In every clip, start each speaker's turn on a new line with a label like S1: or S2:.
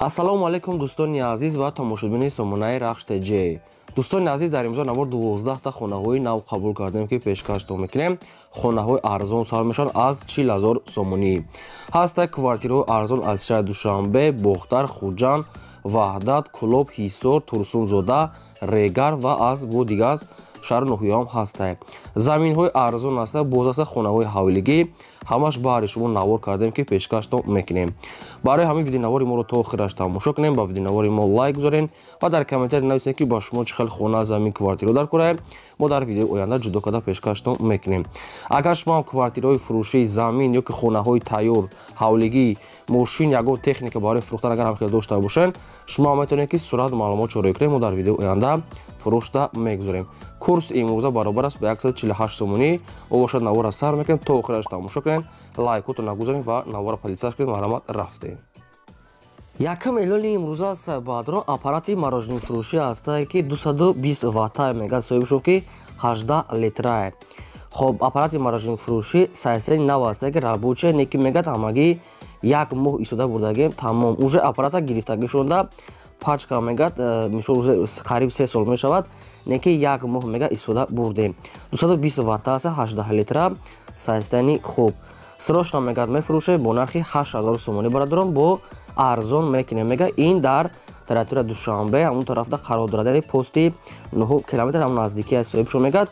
S1: ассалому алайкум дӯстони азиз ва тамошобини сомонаи рахш тj. дӯстони азиз, дар имрӯза навор 12 хонаҳои нав қабул кардем ки пешкаштон мекунем. Хонаҳои арзон сар мешаванд аз 40 000 сомонӣ. ҳаста квартираҳои арзон аз шаҳри Душанбе, Бохтар, Хуҷанд, Ваҳдат, Кӯлоб, Ҳисор, Турсунзода, Регар ва аз бо дигар аз шаҳри ноҳиёам ҳастанд. Заминҳои арзон аста боз аста хонаҳои ҳавлигӣ ҳамаш баҳри шумо навор кардем ки пешкаштон мекунем. Барои ҳамин видеонавори моро то охираш тамошо кунем, ба видеонавори мо лайк гузорен ва дар комментария нависем ки ба шумо чӣ хел хона, замин, квартира дар кораем. Мо дар видеои оянда ҷудо карда пешкаштон мекунем. Агар шумо ҳам квартираҳои фурӯшӣ, замин ё ки хонаҳои тайёр, ҳавлигӣ, мошин, ягон техника барои фурӯхтан агар ҳам хел дошта бошед, шумо ҳам метавонед ки сурат маълумот чорӣ кунед. Мо дар видеои оянда фурӯшта мегузорем. Курс имрӯза баробар аст ба 148 сомонӣ. Бошад навора сар мекунем, то охираш тамошо кунед, лайкотона гузорем ва навора подписач кунед. Марҳамат, рафтем. Якам эълони имрӯза аст баъдро аппарати мороженифурӯшӣ аст ки 220 ватта мега соҳибшо ки 18 литрае. Хоб аппарати мороженифурӯшӣ сайсени нав аст ки рабочая неки мегад ҳамагӣ як моҳ истода бурдагем тамом. Уже аппарата гирифтагӣ шуда пачка мегад мишол қариб 3 сол мешавад, неки як моҳ мега истода бурдем. 220 ватта аст, 18 литра сайстани хуб. Срочно мегад мефурӯше бо нархи 8000 сомонӣ бародарон, бо арзон мекунем мега. Ин дар территорияи Душанбе ҳамун тарафда қарор дорад, яъне пости 9 километр ҳамун наздикии соҳибшо мегад.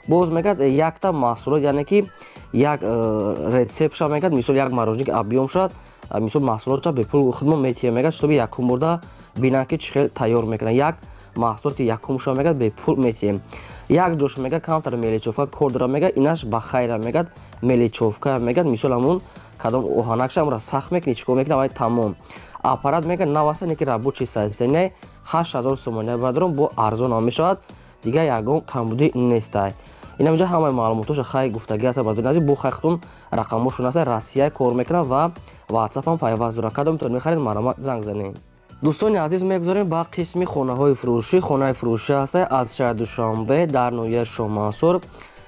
S1: боз мегад якта маҳсулот, яъне ки як рецептша мегад, мисол як мороженое ки объем шад, мисол маҳсулотша бепул худмон метиҳем мегад, шутоби якум бурда бинам ки чӣ хел тайёр мекунад. Як маҳсулоти якумша мегад бепул метиҳем. Як ҷош мегад камтар меличовка кор дора мегад, инаш ба хайра мегад, меличовка мегад, мисол ҳамун кадом оҳанакша ҳамра сахт мекунӣ, чӣ кор мекунӣ, авай тамом. Аппарат мегад нав аст, неки рабочий сайзтане 8000 сомонӣ бародарон, бо арзон ҳам мешавад, дигар ягон камбудӣ нестай. Инамҷа ҳамаи маълумотоша хай гуфтагӣ аст бародарон азиз, бо хайхтун рақамошон аст, Россия кор мекунад ва WhatsApp-ам пайваст дорад. Кадом метавонед мехаред, марҳамат, занг занед. дӯстони азиз, мегузорем ба қисми хонаҳои фурӯшӣ. Хонаи фурӯшӣ аст аз шаҳри Душанбе дар ноҳияи Шоҳмансур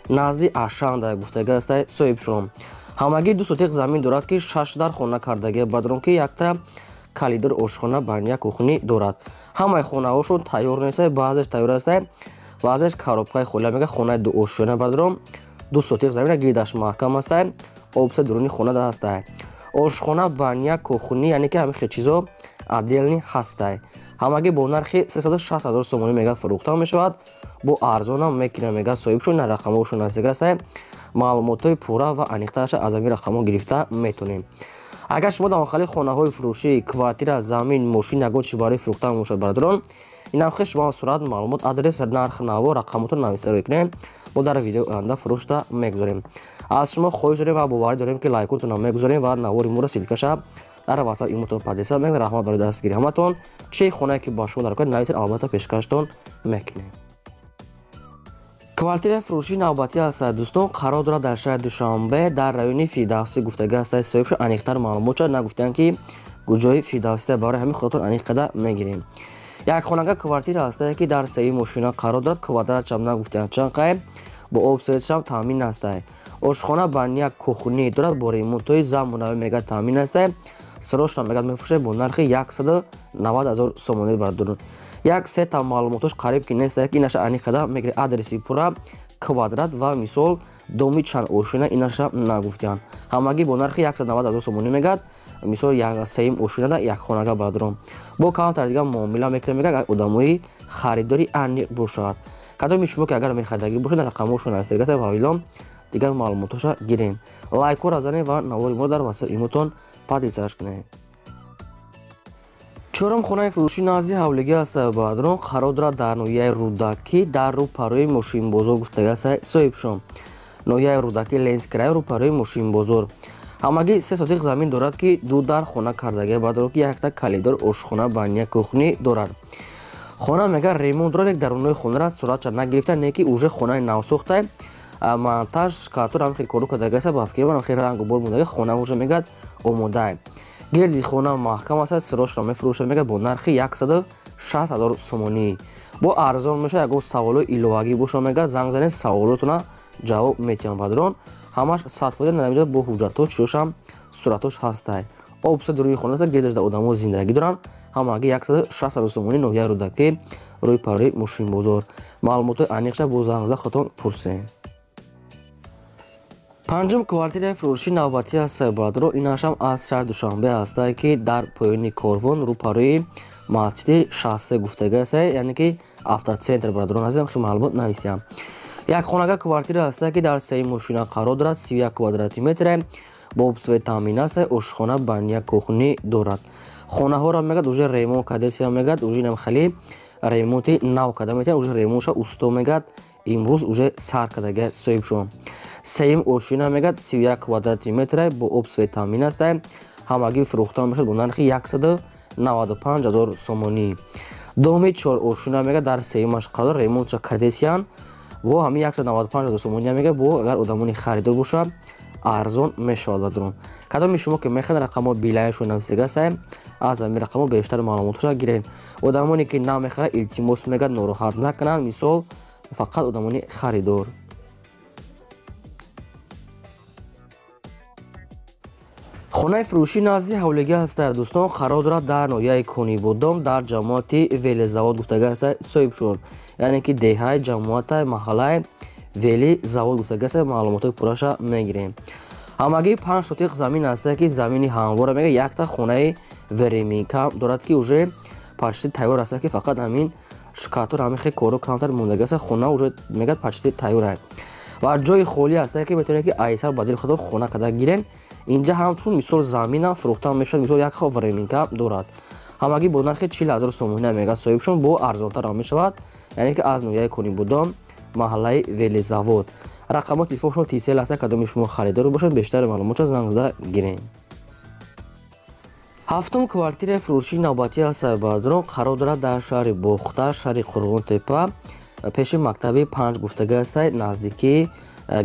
S1: назди Ашанда гуфтагӣ аст соҳибшон. Ҳамагӣ 2 сотиқ замин дорад ки 6 дар хона кардагӣ бародарон, ки якта калидор ошхона баня кухнӣ дорад. Ҳамаи хонаҳошон тайёр нест, баъзеш тайёр аст, баъзеш коробкаи холия мегад. Хонаи дуошёна бародарон 2 сотиқ замин гирдаш маҳкам аст, обса дуруни хона аст. Ошхона баня кухнӣ, яъне ки ҳамин хел чизо отделни ҳастай. Ҳамагӣ бо нархи 360 000 сомонӣ мега фурӯхта мешавад, бо арзонам мекунем мега соҳибшон. На рақамошон нависида аст, маълумотои пурра ва аниқтааша аз ҳамин рақамҳо гирифта метонем. Агар шумо дар охали хонаҳои фурӯшӣ, квартира, замин, мошин ягон чиз барои фурӯхтан бошад бародарон, инам хел шумо сурат маълумот, адрес, нарх, наво, рақамотро нависта рӯй кунем. Мо дар видеои оянда фурӯшта мегузорем. Аз шумо хоҳиш дорем ва боварӣ дорем ки лайкотона мегузорем ва навори моро силкаша дар WhatsApp имутон падиса мегӯрем. Раҳмат барои дастгирӣ ҳаматон. чӣ хонае ки ба шумо дар кор нависед, албатта пешкаштон мекунем. Квартираи фурӯшии навбатӣ аст дӯстон, қарор дорад дар шаҳри Душанбе дар райони Фирдавсӣ гуфтагӣ аст соҳибшо. Аниқтар маълумот шуд, нагуфтанд ки куҷои Фирдавсӣ, барои ҳамин худатон аниқ карда мегирем. Як хонага квартира аст ки дар сеи мошина қарор дорад, квадратшам нагуфтанд чанд қай, бо обсветшам таъмин аст. Ошхона баня кухнӣ дорад, бо ремонтҳои замонави мегад таъмин аст. Срочно мегад мефурӯшад бо нархи 190 000 сомонӣ бародарон. Як сета маълумотош қариб ки нест, ки инаша аниқ карда мегирем. Адреси пурра, квадрат ва мисол доми чанд ошина инаша нагуфтанд. Ҳамагӣ бо нархи 190 000 сомонӣ мегад, мисол як сеим ошинада як хонага бародарон. бо камтар дигар муомила мекунем мегад одамои харидори аниқ бошад. Кадоми шумо ки агар мехаридагӣ бошад, рақамошон навистагӣ аст, ҳавилом дигар маълумотоша гирем. Лайкора занед ва навори мо дар WhatsApp имутон падисаш кунед. чорум хонаи фурӯшӣ назди ҳавлигӣ аст бародарон, қарор дорад дар ноҳияи Рӯдакӣ дар рӯпарӯи мошинбозор гуфтагӣ аст соҳибшон. ноҳияи Рӯдакӣ, Ленскирай, рӯпарӯи мошинбозор. ҳамагӣ 3 сотиқ замин дорад ки 2 дар хона кардагӣ бародарон, ки якта калидор ошхона баня кухнӣ дорад. хона мега ремонт дорад, як дарунои хонара суратша нагирифта, неки уже хонаи навсохта монтаж катор ҳам хел кору кардагӣ аст, ба фикри манам хел рангу бор будагӣ, хона уже мегад омода. гирди хона маҳкам аст, срочно мефурӯшад мегад бо нархи 160 000 сомонӣ. бо арзон мешавад. Ягон саволои иловагӣ боша мегад, занг занед, саволотона ҷавоб метиҳам бародарон. ҳамаш сатфоида намеҷад, бо ҳуҷҷатҳо чишошам суратош ҳастай. обса дуруни хона аст, гирдаш да одамо зиндагӣ доранд. ҳамагӣ 160 сомонӣ ноҳияи рӯдакӣ рӯи парраи мошинбозор. маълумотои аниқша бо занг зада худтон пурсед. панҷум квартираи фурӯши навбатӣ аз Сайбадро инашам аз шаҳри Душанбе ҳастад ки дар поёни корвон рӯпаррӯи масҷиди шассе гуфтага аст, яъне ки автоцентр брадорон азизам хеле маълумот нависям. Якхонага квартира ҳастад ки дар саи мошина қарор дорад, 31 квадрати метр бо обсвои таъмин аст, ошхона баня кухнӣ дорад. хонаҳоро мегӯяд уже ремонт кардесия мегӯяд, уже инам хеле ремонти нав карда метавонад, уже ремонтша усто мегӯяд, имрӯз уже сар кардага соҳибшон. Сеюм ошина мегӯяд 31 квадрати метр бо обсвои таъмин аст, ҳамагӣ фурӯхта мешавад бо нархи 195 000 сомонӣ. Доми 4 ошина мегӯяд дар сеюмаш қарор ремонтша кардесиян бо ҳами 195 000 сомонӣ мегӯяд, бо агар одамони харидор бошад арзон мешавад бадрон. кадоми шумо ки мехоҳед рақамҳо билайншо нависида аст, аз ҳамин рақамҳо бештар маълумотҳоро гиред. одамоне ки намехоҳад илтимос мегӯяд нороҳат накунанд, мисол фақат одамони харидор. хонаи фурӯши назди ҳавлига ҳастад дӯстон, қарор дорад дар ноҳияи Конибодом дар ҷамоати велизавод гуфтага аст соҳибшон, яъне ки деҳаи ҷамоата маҳаллаи велизавод гуфтага аст. маълумотои пурраша мегирем. ҳамагӣ 5 сотиқ замин аст ки замини ҳамвора мега якта хонаи веремикам дорад ки уже почти тайёр аст, ки фақат ҳамин шкатор ҳамин хеле коро камтар мондага аст, хона уже мегӯяд почти тайёр аст ва ҷои холӣ аст ки метавонед ки айсар ба дили худтон хона карда гирем. инҷа ҳамчун мисол замина фурӯхта мешавад, мисол як хоб веремика дорад. ҳамагӣ бо нархи 40 000 сомонӣ мега соҳибшон, бо арзонтар ҳам мешавад, яъне ки аз ноҳияи Конибодом маҳаллаи велизавод. рақамҳои телефоншон тисел аст, кадоми шумо харидор бошед бештари маълумотро занг зада гирем. ҳафтум квартираи фурӯши навбатӣ аз Сайбадрон қарор дорад дар шаҳри Бохта, шаҳри Қурғонтепа, пеши мактаби 5 гуфтага аст, наздикии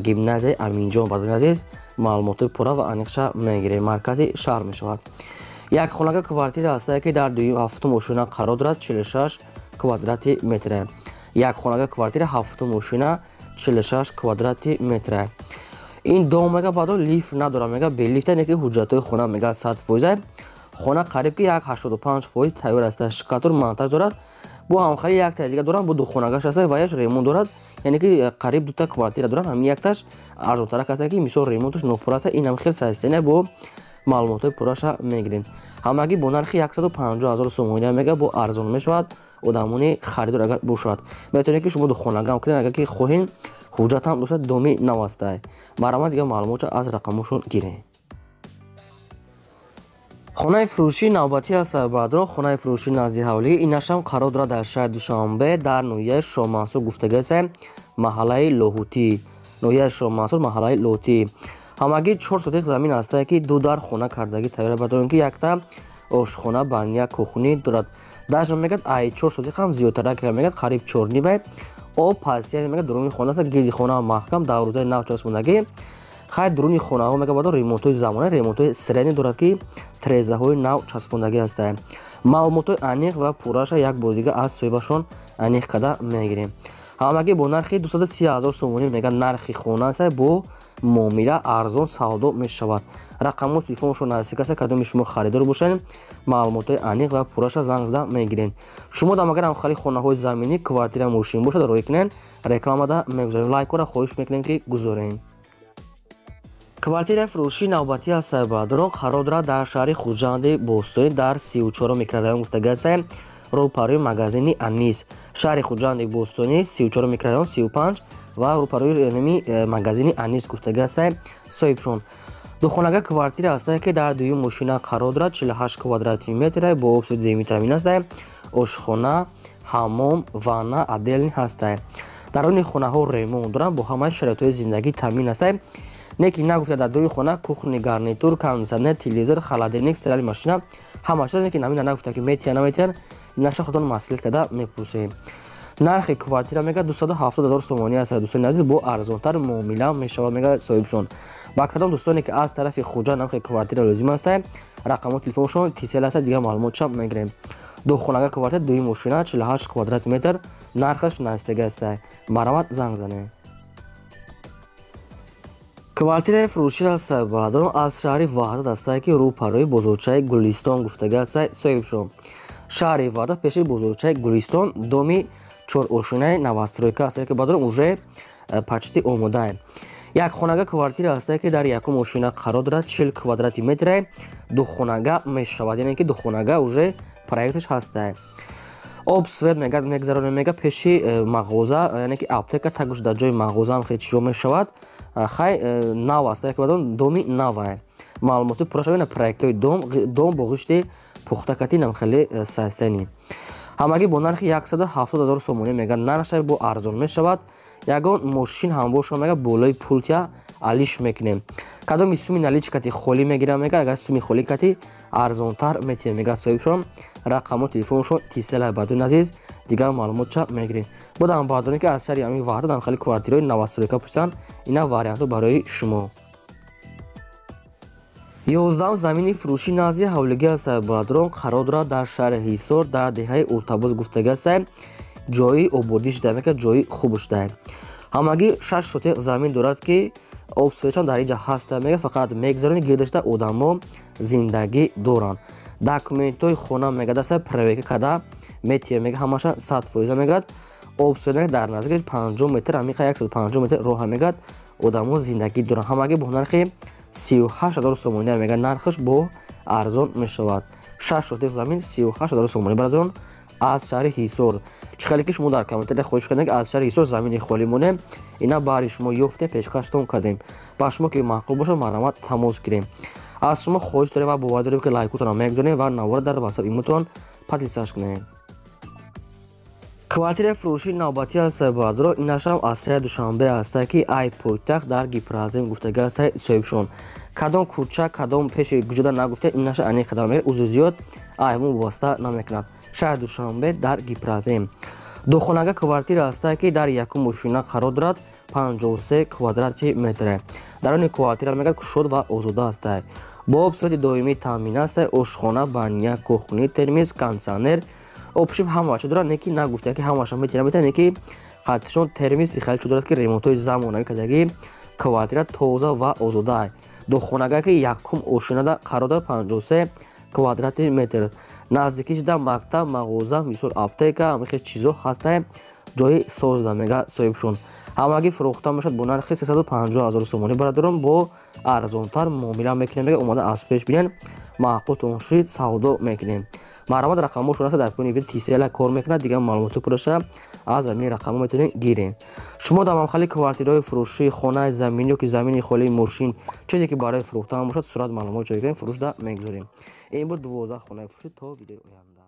S1: гимназияи Аминҷон. бадони азиз маълумотои пурра ва аниқша мегирем. маркази шаҳр мешавад. якхонага квартира аст ки дар ҳафтум ошина қарор дорад, 46 квадрати метр. якхонага квартира ҳафтум ошина 46 квадрати метр. ин дом мега бадо лифт надорад, мега белифт, яъне ки ҳуҷҷатҳои хона мега 100%. хона қариб ки 85% тайёр аст. шкатор монтаж дорад, бо ҳамхари якта дига дорад, бо духонагаш аст ва яш ремонт дорад, яъне ки қариб дута квартира дорад. ҳамин якташ арзонтарак аст ки мисол ремонташ нопура аст. ин ҳам хел састена бо маълумотои пурраша мегирем. ҳамагӣ бо нархи 150 000 сомонӣ мега бо арзон мешавад. одамони харидор агар бошад метавонед ки шумо духонагам кунед, агар ки хоҳем ҳуҷҷатам дошад, доми нав аст. барома дига маълумотро аз рақамҳошон гирем. хонаи фурӯши навбатӣ аз Сайбадрон, хонаи фурӯши назди ҳавлига инашам қарор дорад дар шаҳри Душанбе дар ноҳияи Шоҳмансур гуфтага аст, маҳаллаи Лоҳутӣ. ноҳияи Шоҳмансур маҳаллаи Лоҳутӣ. ҳамагӣ 4 сотиқ замин аст ки ду дар хона кардагӣ тайёр, бадони ки якта ошхона баня кухнӣ дорад. даже мегӯяд ай 4 сотиқ ҳам зиёдтарак мегӯяд, қариб 4 об пасия мегӯяд дуруни хона аст, гирди хона маҳкам даврӯзаи нав часпондагӣ. хай дуруни хонаҳо мега бадо ремонтҳои замона, ремонтҳои сирени дорад ки трезаҳои нав часпондагӣ аст. маълумотҳои аниқ ва пурраша як бори дига аз соҳибашон аниқ карда мегирем. ҳамагӣ бо нархи 230 000 сомонӣ мега нархи хона аст, бо муомила арзон савдо мешавад. рақамҳои телефоншон нависида аст, кадоми шумо харидор бошед маълумотҳои аниқ ва пурраша занг зада мегирем. шумо дам агар ҳамхари хонаҳои заминӣ квартира мошин бошад рой кунед, рекламада мегузорем, лайкора хоҳиш мекунем ки гузорем. квартираи фурӯши навбатӣ аз Сайбадрон қарор дорад дар шаҳри Хуҷанди Бостонӣ дар 34 микрорайон гуфтага аст, рӯпаррӯи магазини Анис. шаҳри Хуҷанди Бостонӣ 34 микрорайон 35 ва рӯпаррӯи магазини Анис гуфтага аст соҳибшон. духонага квартира аст ки дар дуюм мошина қарор дорад, 48 квадрати метр бо обсвои демитамин аст, ошхона, ҳаммом, ванна отделни ҳаст. дарони хонаҳо ремонт дорад, бо ҳамаи шароитҳои зиндагӣ таъмин аст. неки нагуфта дар дуруни хона кухни, гарнитур, кондитсионер, телевизор, холодильник, стирали машина ҳамаша неки намина нагуфта ки метия наметия, наша худтон маслиҳат карда мепурсем. нархи квартира мега 270 000 сомонӣ аст. дӯстони азиз, бо арзонтар муомила мешавад мега соҳибшон. ба кадом дӯстоне ки аз тарафи Хуҷанд нархи квартира лозим аст, рақамҳои телефоншон тисел аст, дига маълумотша мегирем. духонага квартира дуюм мошина 48 квадрати метр, нархаш навистага аст. маромад занг занед. квартираи фурӯши аз Сайбадрон аз шаҳри Ваҳдат аст ки рӯпаррӯи бозорчаи Гулистон гуфтага аст соҳибшон. шаҳри Ваҳдат пеши бузургчаи Гулистон доми 4 ошинаи новостройка ҳастае ки ба дурум уже почти омодае. Як хонага квартира ҳастае ки дар якум ошина қарор дорад, 40 квадрати метре духонага мешавад, яъне ки духонага уже проекташ ҳастае. об свет мегзаронем мега пеши мағоза, яъне ки аптека також дар ҷои мағозаам хечиро мешавад. хай нав ҳастае ки ба дурум доми навае. маълумоти пурра шавед на проектҳои дом бо ғишти пухтакати намхели састени. ҳамагӣ бо нархи 170 000 сомонӣ мега, нархаш бо арзон мешавад. ягон мошин ҳамбошон мега болои пултя алиш мекунем. кадоми суми наличкати холӣ мегирам мега, агар суми холикати арзонтар метиҳем мега соҳибшон. рақаму телефоншон тисела бадун азиз дигар маълумотша мегирем. будам бардоне ки аз шаҳри ами Ваҳдат намхели квартираҳои новостройка пурсидан, ина вариантҳо барои шумо. 11 замини фурӯшӣ назди ҳавлиги ҳастае Бадрон қарор дорад дар шаҳри Ҳисор дар деҳаи Уртабоз гуфтагӣ ҳастае. ҷои ободӣ шуда мека, ҷои хуб шудае. ҳамагӣ 6 сотиқ замин дорад ки обсвечон дар инҷа ҳастае мега, фақат мегзарони гирдашта одамо зиндагӣ доранд. документҳои хона мегад ҳастае проверка када метиҳем мега, ҳамаша 100% мегад. обсвет мега дар наздикаш 50 метр, амиқа 150 метр роҳа мегад, одамо зиндагӣ доранд. ҳамагӣ бо нархи 38 000 сомонӣ мега, нархаш бо арзон мешавад. 6 сотиқ замин 38 000 сомонӣ барадон аз шаҳри Ҳисор. чӣ хеле ки шумо дар комментария хоҳиш кардем ки аз шаҳри Ҳисор замини холӣ монем, ина баъри шумо ёфтем, пешкаштон кардем. ба шумо ки маъқул бошад марҳамат тамос гирем. аз шумо хоҳиш дорем ва бовар дорем ки лайкотонро мегузорем ва навора дар ватсап имотон подлисаш кунем. квартираи фурӯшии навбатӣ ҳастае Баъдро, инашам аз шаҳри Душанбе ҳастае ки ай пойтахт дар Гипразем гуфтагӣ ҳастае соҳибшон. кадом кӯча кадом пеши гуҷода нагуфте, инаша ани қадам мегирад, узу зиёд айвон вобаста намекунад. шаҳри Душанбе дар Гипразем. духонага квартира ҳастае ки дар якум ошина қарор дорад, 53 квадрати метре. дар они квартира мегӯяд кушод ва озода ҳастае. бо обсвети доимӣ таъмин ҳастае, ошхона, баня, кухни, термиз, кондитсионер, обшиб ҳамаша дорад, не ки нагуфта ки ҳамаша метиҳад, не ки қатишон термиз рихалчо дорад ки ремонтҳои замонавӣ кардагӣ. квартира тоза ва озодае. духонага ки якум ошинада қарор дорад, 53 квадрати метр. наздикиш да мактаб, мағоза, мисол аптека, ҳамихе чизо ҳастае, ҷои созда мега соҳибшон. ҳамагӣ фурӯхта мешавад бо нархи 350 000 сомонӣ бародарон, бо арзонтар муомила мекунем мега, омада аз пеш бинен, маъқултон шуд савдо мекунем. марҳамат, рақамошон аста дар поини видео тисела кор мекунад, дигар маълумоти пурраша аз ҳамин рақамҳо метавонед гирем. шумо дар мамхали квартираҳои фурӯшии хонаи замин ё ки замини холии мошин, чизе ки барои фурӯхтан бошад, сурат маълумот ҷойгирем, фурӯшда мегузорем. ин буд 12 хонаи фурӯшӣ. то видеои оянда.